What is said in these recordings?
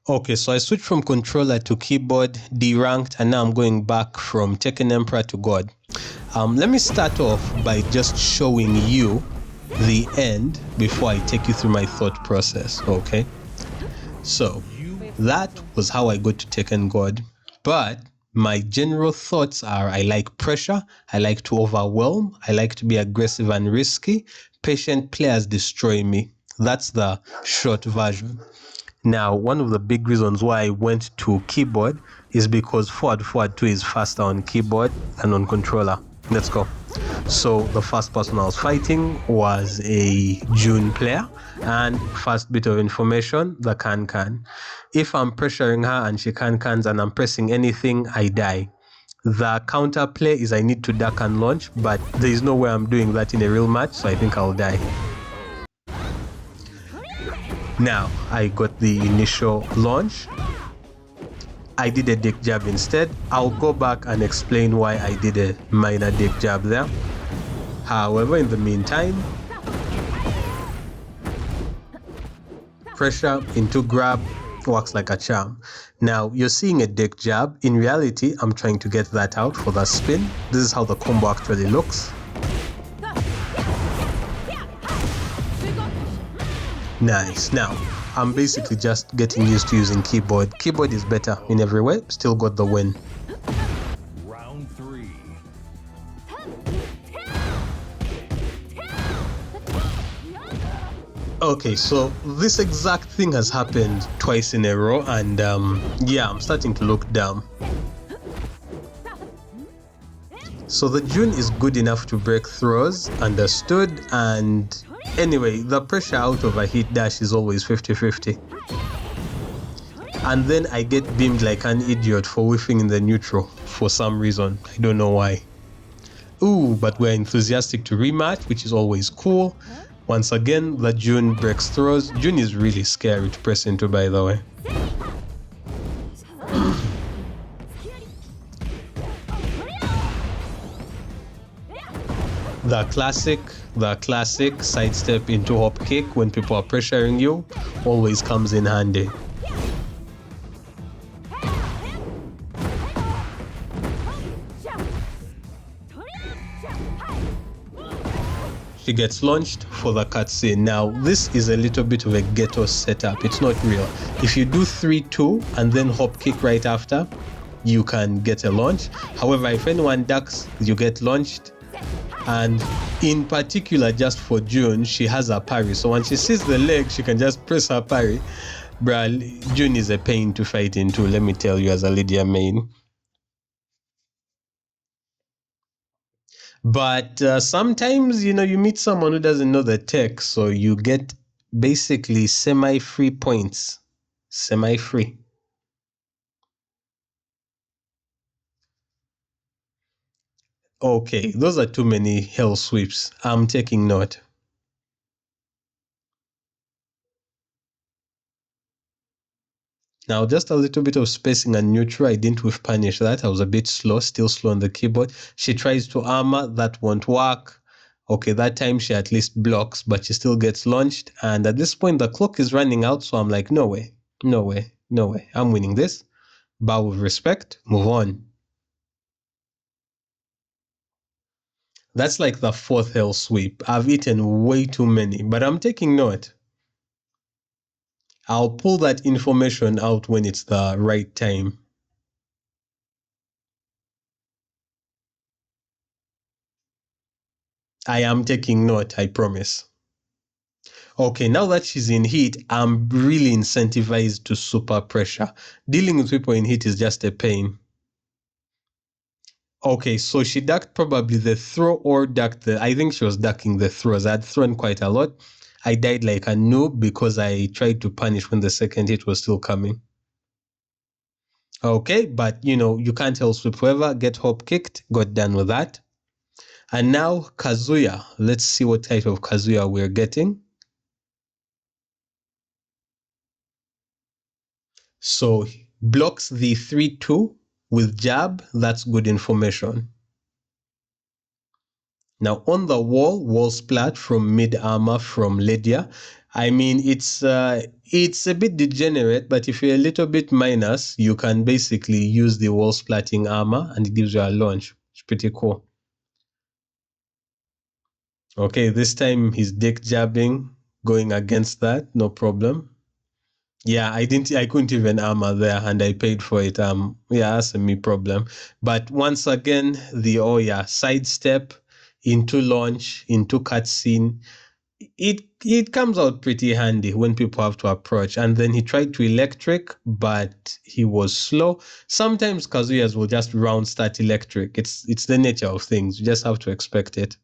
Okay, so I switched from controller to keyboard, deranked, and now I'm going back from Tekken Emperor to God. Let me start off by just showing you the end before I take you through my thought process, okay? So, that was how I got to Tekken God. But my general thoughts are I like pressure, I like to overwhelm, I like to be aggressive and risky. Patient players destroy me. That's the short version. Now, one of the big reasons why I went to keyboard is because forward 2 is faster on keyboard than on controller. Let's go. So the first person I was fighting was a June player, and first bit of information, the Can. If I'm pressuring her and she cans and I'm pressing anything, I die. The counter play is I need to duck and launch, but there is no way I'm doing that in a real match, so I think I'll die. Now, I got the initial launch. I did a dick jab instead. I'll go back and explain why I did a minor dick jab there. However, in the meantime, pressure into grab works like a charm. Now, you're seeing a dick jab. In reality, I'm trying to get that out for the spin. This is how the combo actually looks. Nice. Now, I'm basically just getting used to using keyboard. Keyboard is better in every way. Still got the win. Round 3. Okay, so this exact thing has happened twice in a row, and yeah, I'm starting to look dumb. So the June is good enough to break throws, understood, and anyway, the pressure out of a hit dash is always 50-50. And then I get beamed like an idiot for whiffing in the neutral for some reason. I don't know why. Ooh, but we're enthusiastic to rematch, which is always cool. Once again, the June breaks throws. June is really scary to press into, by the way. The classic sidestep into hop kick when people are pressuring you always comes in handy. She gets launched for the cutscene. Now, this is a little bit of a ghetto setup. It's not real. If you do 3-2 and then hop kick right after, you can get a launch. However, if anyone ducks, you get launched. And in particular, just for June, she has a parry. So when she sees the leg, she can just press her parry. Bruh, June is a pain to fight into, let me tell you, as a Lidia main. But sometimes, you meet someone who doesn't know the tech, so you get basically semi-free points. Semi-free. Okay, those are too many hell sweeps. I'm taking note. Now, just a little bit of spacing and neutral. I didn't whiff punish that. I was a bit slow, still slow on the keyboard. She tries to armor. That won't work. Okay, that time she at least blocks, but she still gets launched. And at this point, the clock is running out. So I'm like, no way, no way, no way. I'm winning this. Bow with respect. Move on. That's like the 4th hell sweep. I've eaten way too many, but I'm taking note. I'll pull that information out when it's the right time. I am taking note, I promise. Okay, now that she's in heat, I'm really incentivized to super pressure. Dealing with people in heat is just a pain. Okay, so she ducked probably the throw or ducked I think she was ducking the throws. I had thrown quite a lot. I died like a noob because I tried to punish when the second hit was still coming. Okay, but you can't help sweep whoever, get hop kicked, got done with that. And now Kazuya. Let's see what type of Kazuya we're getting. So blocks the 3-2 with jab. That's good information. Now on the wall splat from mid armor from Lidia. I mean, it's a bit degenerate, but if you're a little bit minus, you can basically use the wall splatting armor and it gives you a launch. It's pretty cool. Okay, this time he's dick jabbing, going against that, no problem. Yeah, I couldn't even armor there and I paid for it. Yeah, that's a me problem. But once again, sidestep into launch, into cutscene. It comes out pretty handy when people have to approach. And then he tried to electric, but he was slow. Sometimes Kazuya's will just round start electric. It's the nature of things. You just have to expect it.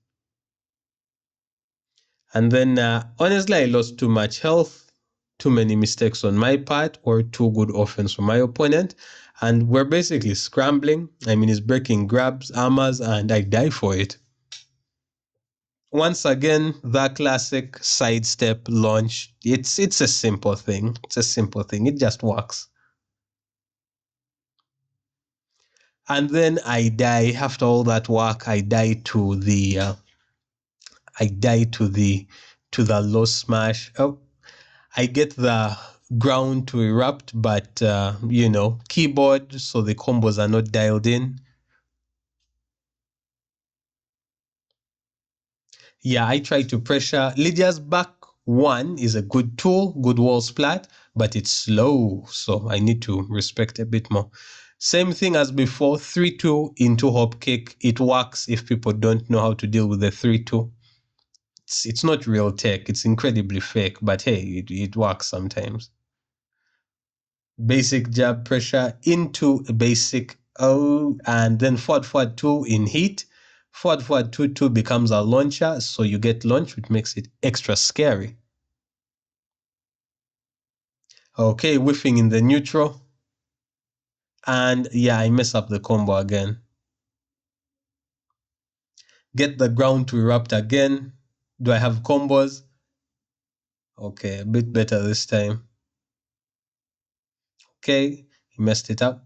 And then honestly, I lost too much health, too many mistakes on my part, or too good offense from my opponent. And we're basically scrambling. I mean, he's breaking grabs, armors, and I die for it. Once again, the classic sidestep launch. It's a simple thing. It's a simple thing. It just works. And then I die. After all that work, I die to the low smash. Oh, I get the ground to erupt, but keyboard, so the combos are not dialed in. Yeah, I try to pressure. Lydia's back one is a good tool, good wall splat, but it's slow, so I need to respect a bit more. Same thing as before, 3-2 into hop kick. It works if people don't know how to deal with the 3-2. It's not real tech, it's incredibly fake, but hey, it works sometimes. Basic jab pressure into a basic and then forward 2 in heat. Forward 2 becomes a launcher, so you get launch, which makes it extra scary. Okay, whiffing in the neutral. And yeah, I mess up the combo again. Get the ground to erupt again. Do I have combos? Okay, a bit better this time. Okay, he messed it up.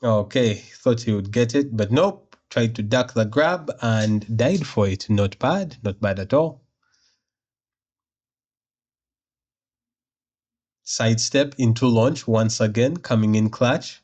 Okay, thought he would get it, but nope. Tried to duck the grab and died for it. Not bad, not bad at all. Sidestep into launch once again, coming in clutch.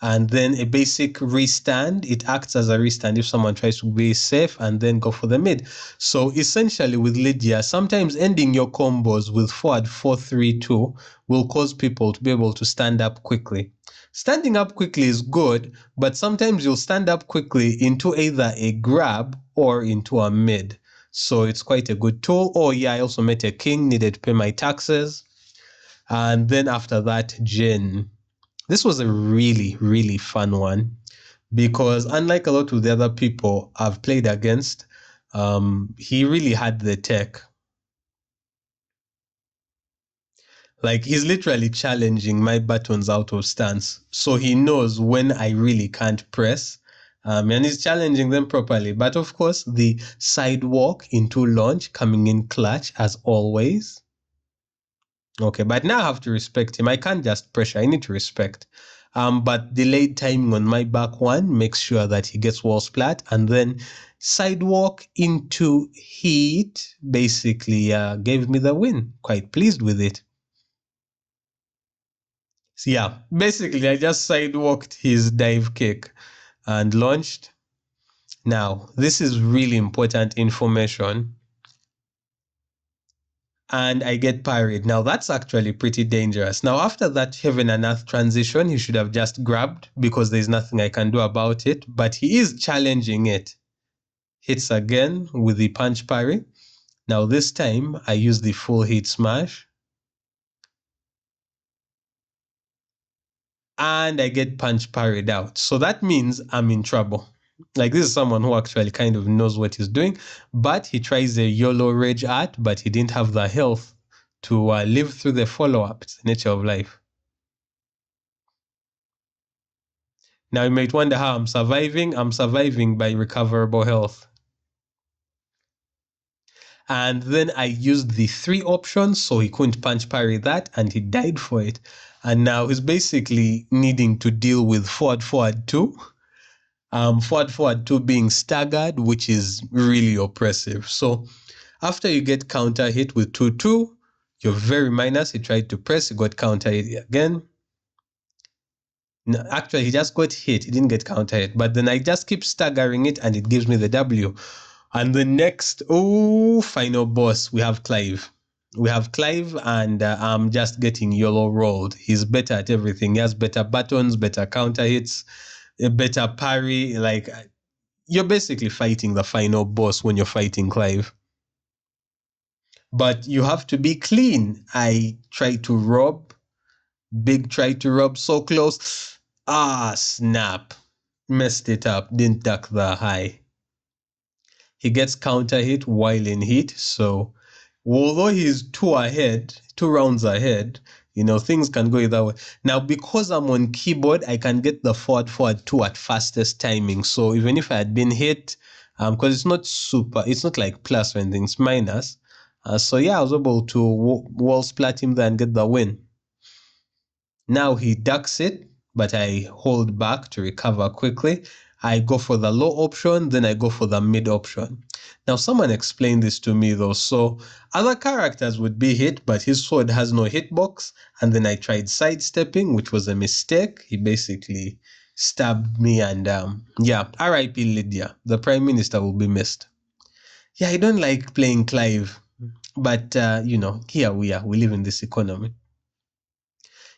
And then a basic restand. It acts as a restand if someone tries to be safe and then go for the mid. So essentially with Lydia, sometimes ending your combos with forward 4-3-2 will cause people to be able to stand up quickly. Standing up quickly is good, but sometimes you'll stand up quickly into either a grab or into a mid. So it's quite a good tool. Oh yeah, I also met a king, needed to pay my taxes. And then after that, Jin. This was a really, really fun one because unlike a lot of the other people I've played against, he really had the tech. Like he's literally challenging my buttons out of stance. So he knows when I really can't press. And he's challenging them properly. But of course, the sidewalk into launch coming in clutch as always. Okay, but now I have to respect him. I can't just pressure. I need to respect. But delayed timing on my back one makes sure that he gets wall splat, and then sidewalk into heat basically gave me the win. Quite pleased with it. So yeah, basically I just sidewalked his dive kick and launched. Now, this is really important information. And I get parried. Now that's actually pretty dangerous. Now after that heaven and earth transition, he should have just grabbed because there's nothing I can do about it, but he is challenging it. Hits again with the punch parry. Now this time I use the full hit smash. And I get punch parried out. So that means I'm in trouble. Like this is someone who actually kind of knows what he's doing, but he tries a YOLO rage art, but he didn't have the health to live through the follow-up. It's the nature of life. Now you might wonder how I'm surviving. I'm surviving by recoverable health. And then I used the 3 options, so he couldn't punch parry that, and he died for it. And now he's basically needing to deal with forward 2. Forward, forward 2 being staggered, which is really oppressive. So after you get counter hit with 2-2, you're very minus. He tried to press, he got counter hit again. No, actually, he just got hit. He didn't get counter hit. But then I just keep staggering it and it gives me the W. And the next, final boss, we have Clive. We have Clive and I'm just getting YOLO rolled. He's better at everything. He has better buttons, better counter hits, a better parry. Like, you're basically fighting the final boss when you're fighting Clive. But you have to be clean. I tried to rob. Big tried to rob so close. Ah, snap. Messed it up. Didn't duck the high. He gets counter hit while in heat. So although he's 2 rounds ahead, things can go either way. Now, because I'm on keyboard, I can get the forward 2 at fastest timing. So even if I had been hit, because it's not like plus or anything, it's minus. So yeah, I was able to wall splat him there and get the win. Now he ducks it, but I hold back to recover quickly. I go for the low option, then I go for the mid option. Now someone explained this to me though. So other characters would be hit, but his sword has no hitbox. And then I tried sidestepping, which was a mistake. He basically stabbed me and R.I.P. Lydia. The Prime Minister will be missed. Yeah, I don't like playing Clive, but here we are. We live in this economy.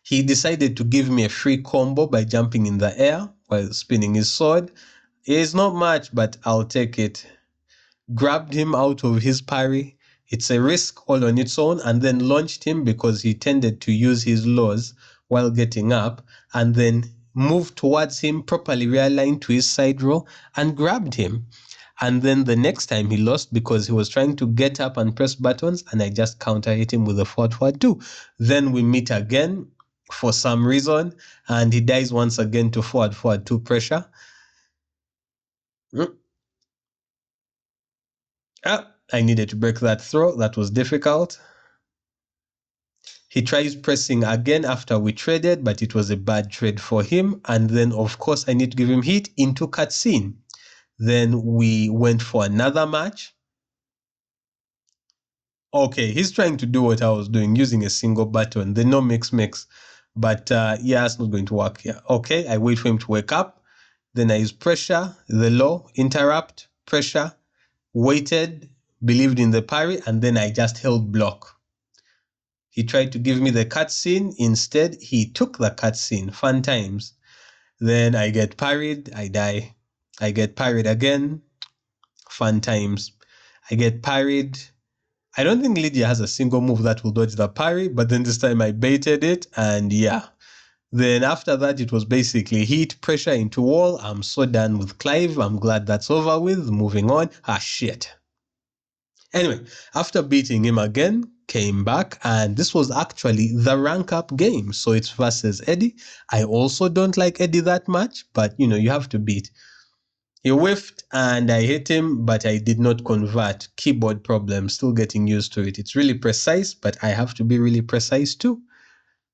He decided to give me a free combo by jumping in the air while spinning his sword. It's not much, but I'll take it. Grabbed him out of his parry. It's a risk all on its own, and then launched him because he tended to use his laws while getting up, and then moved towards him, properly realigned to his side row, and grabbed him. And then the next time he lost because he was trying to get up and press buttons, and I just counter hit him with a forward 2. Then we meet again for some reason, and he dies once again to forward 2 pressure. I needed to break that throw. That was difficult. He tries pressing again after we traded, but it was a bad trade for him. And then, of course, I need to give him hit into cutscene. Then we went for another match. Okay, he's trying to do what I was doing, using a single button, the no mix. But yeah, it's not going to work here. Okay, I wait for him to wake up. Then I use pressure, the low, interrupt, pressure, waited, believed in the parry, and then I just held block. He tried to give me the cutscene. Instead, he took the cutscene. Fun times. Then I get parried, I die. I get parried again. Fun times. I get parried. I don't think Lydia has a single move that will dodge the parry, but then this time I baited it, and yeah. Then after that, it was basically heat, pressure into wall. I'm so done with Clive. I'm glad that's over with. Moving on. Shit. Anyway, after beating him again, came back, and this was actually the rank up game. So it's versus Eddie. I also don't like Eddie that much, but you have to beat. He whiffed and I hit him, but I did not convert. Keyboard problem, still getting used to it. It's really precise, but I have to be really precise too.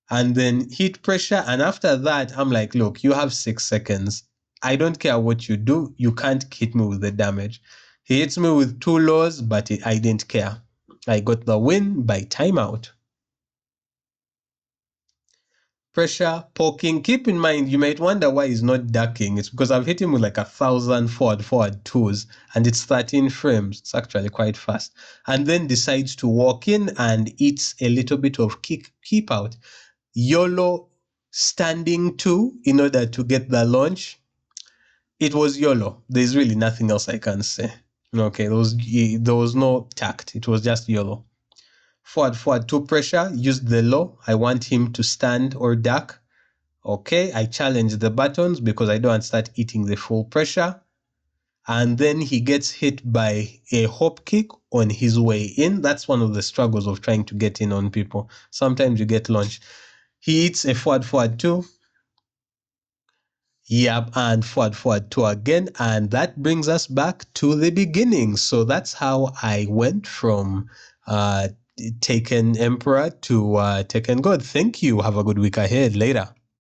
And then heat pressure, and after that, I'm like, look, you have 6 seconds. I don't care what you do. You can't hit me with the damage. He hits me with 2 lows, but I didn't care. I got the win by timeout. Pressure, poking. Keep in mind, you might wonder why he's not ducking. It's because I've hit him with like 1,000 forward 2s, and it's 13 frames. It's actually quite fast. And then decides to walk in and eats a little bit of keep out. YOLO standing 2 in order to get the launch. It was YOLO. There's really nothing else I can say. Okay, there was no tact. It was just YOLO. Forward 2 pressure, used the low. I want him to stand or duck. Okay, I challenge the buttons because I don't want to start eating the full pressure. And then he gets hit by a hop kick on his way in. That's one of the struggles of trying to get in on people. Sometimes you get launched. He hits a forward 2. Yep, and forward 2 again, and that brings us back to the beginning. So that's how I went from Tekken Emperor to Tekken God. Thank you. Have a good week ahead. Later.